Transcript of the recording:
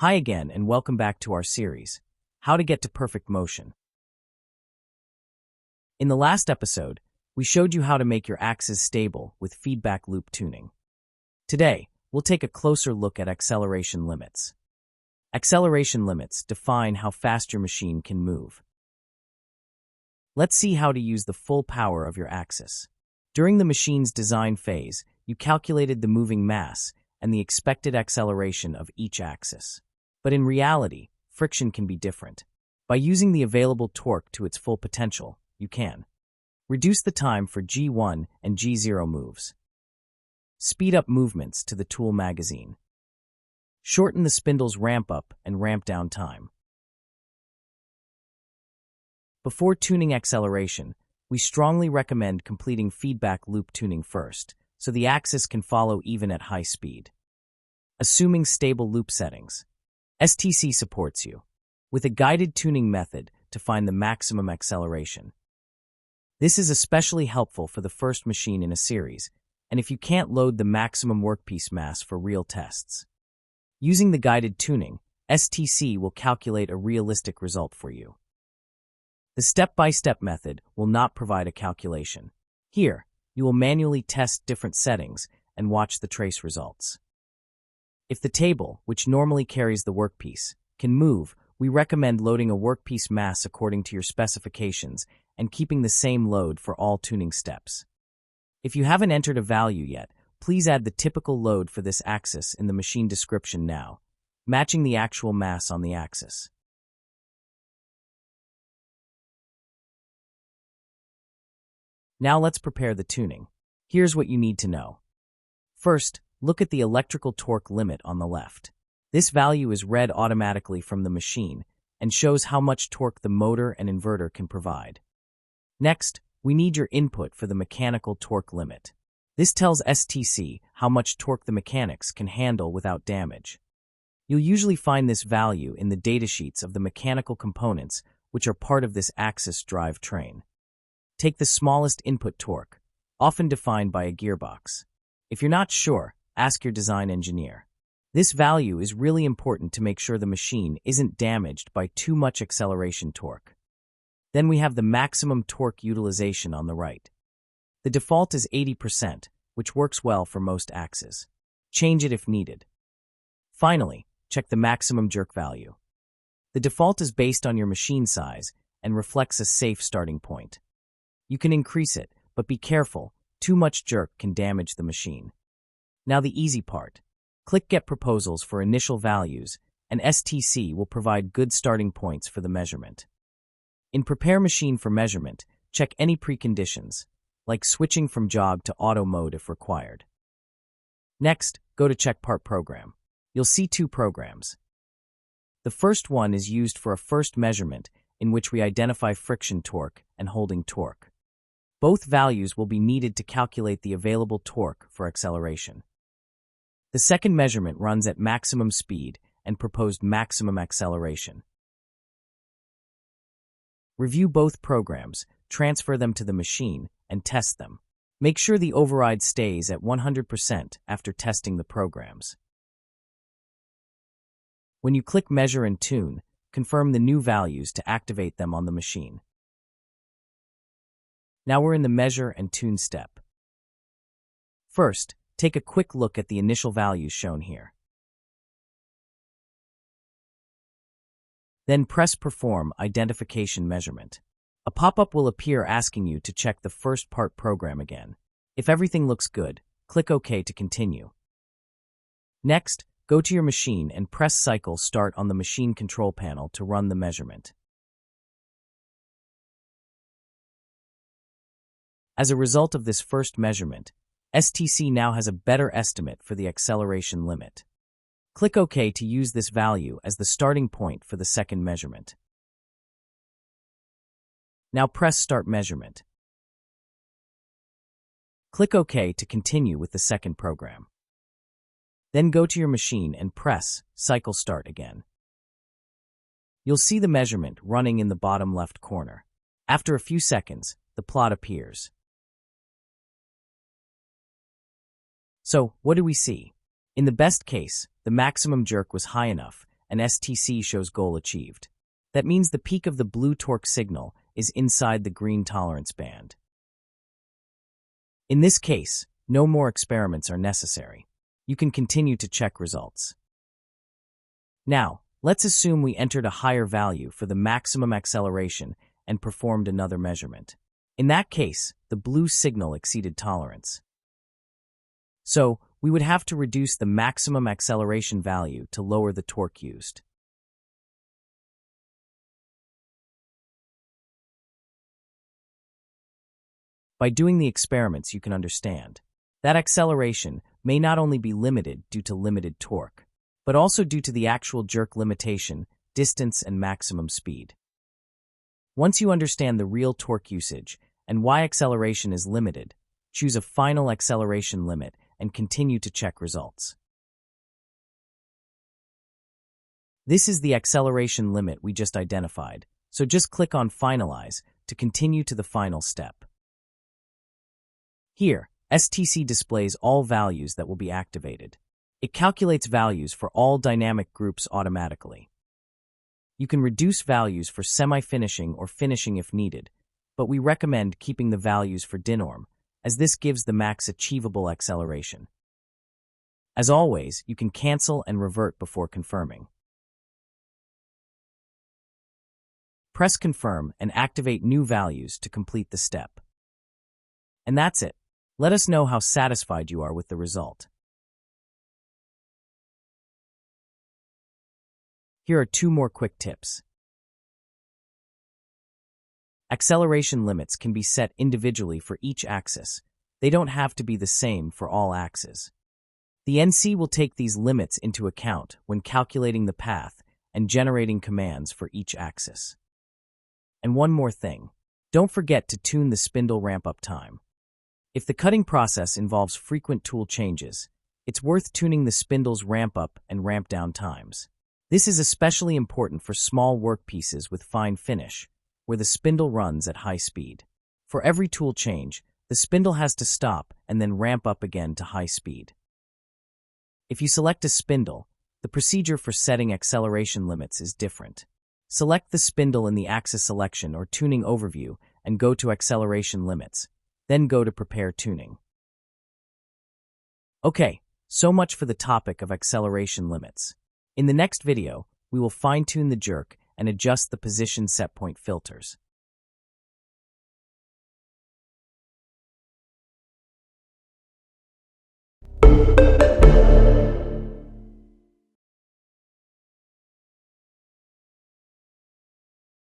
Hi again and welcome back to our series, How to Get to Perfect Motion. In the last episode, we showed you how to make your axes stable with feedback loop tuning. Today, we'll take a closer look at acceleration limits. Acceleration limits define how fast your machine can move. Let's see how to use the full power of your axis. During the machine's design phase, you calculated the moving mass and the expected acceleration of each axis. But in reality, friction can be different. By using the available torque to its full potential, you can reduce the time for G1 and G0 moves, speed up movements to the tool magazine, shorten the spindle's ramp-up and ramp-down time. Before tuning acceleration, we strongly recommend completing feedback loop tuning first, so the axis can follow even at high speed. Assuming stable loop settings, STC supports you with a guided tuning method to find the maximum acceleration. This is especially helpful for the first machine in a series, and if you can't load the maximum workpiece mass for real tests. Using the guided tuning, STC will calculate a realistic result for you. The step-by-step method will not provide a calculation. Here, you will manually test different settings and watch the trace results. If the table, which normally carries the workpiece, can move, we recommend loading a workpiece mass according to your specifications and keeping the same load for all tuning steps. If you haven't entered a value yet, please add the typical load for this axis in the machine description now, matching the actual mass on the axis. Now let's prepare the tuning. Here's what you need to know. First, look at the electrical torque limit on the left. This value is read automatically from the machine and shows how much torque the motor and inverter can provide. Next, we need your input for the mechanical torque limit. This tells STC how much torque the mechanics can handle without damage. You'll usually find this value in the datasheets of the mechanical components which are part of this axis drive train. Take the smallest input torque, often defined by a gearbox. If you're not sure, ask your design engineer. This value is really important to make sure the machine isn't damaged by too much acceleration torque. Then we have the maximum torque utilization on the right. The default is 80%, which works well for most axes. Change it if needed. Finally, check the maximum jerk value. The default is based on your machine size and reflects a safe starting point. You can increase it, but be careful, too much jerk can damage the machine. Now the easy part. Click Get Proposals for initial values, and STC will provide good starting points for the measurement. In Prepare Machine for Measurement, check any preconditions, like switching from jog to auto mode if required. Next, go to Check Part Program. You'll see two programs. The first one is used for a first measurement in which we identify friction torque and holding torque. Both values will be needed to calculate the available torque for acceleration. The second measurement runs at maximum speed and proposed maximum acceleration. Review both programs, transfer them to the machine, and test them. Make sure the override stays at 100% after testing the programs. When you click Measure and Tune, confirm the new values to activate them on the machine. Now we're in the Measure and Tune step. First, take a quick look at the initial values shown here. Then press Perform Identification Measurement. A pop-up will appear asking you to check the first part program again. If everything looks good, click OK to continue. Next, go to your machine and press Cycle Start on the machine control panel to run the measurement. As a result of this first measurement, STC now has a better estimate for the acceleration limit. Click OK to use this value as the starting point for the second measurement. Now press Start Measurement. Click OK to continue with the second program. Then go to your machine and press Cycle Start again. You'll see the measurement running in the bottom left corner. After a few seconds, the plot appears. So, what do we see? In the best case, the maximum jerk was high enough, and STC shows goal achieved. That means the peak of the blue torque signal is inside the green tolerance band. In this case, no more experiments are necessary. You can continue to check results. Now, let's assume we entered a higher value for the maximum acceleration and performed another measurement. In that case, the blue signal exceeded tolerance. So, we would have to reduce the maximum acceleration value to lower the torque used. By doing the experiments, you can understand that acceleration may not only be limited due to limited torque, but also due to the actual jerk limitation, distance, and maximum speed. Once you understand the real torque usage and why acceleration is limited, choose a final acceleration limit and continue to check results. This is the acceleration limit we just identified, so just click on Finalize to continue to the final step. Here, STC displays all values that will be activated. It calculates values for all dynamic groups automatically. You can reduce values for semi-finishing or finishing if needed, but we recommend keeping the values for DINORM, as this gives the max achievable acceleration. As always, you can cancel and revert before confirming. Press Confirm and activate new values to complete the step. And that's it. Let us know how satisfied you are with the result. Here are 2 more quick tips. Acceleration limits can be set individually for each axis. They don't have to be the same for all axes. The NC will take these limits into account when calculating the path and generating commands for each axis. And one more thing, don't forget to tune the spindle ramp-up time. If the cutting process involves frequent tool changes, it's worth tuning the spindle's ramp-up and ramp-down times. This is especially important for small workpieces with fine finish, where the spindle runs at high speed. For every tool change, the spindle has to stop and then ramp up again to high speed. If you select a spindle, the procedure for setting acceleration limits is different. Select the spindle in the axis selection or tuning overview and go to acceleration limits. Then go to Prepare Tuning. Okay, so much for the topic of acceleration limits. In the next video, we will fine-tune the jerk and adjust the position setpoint filters.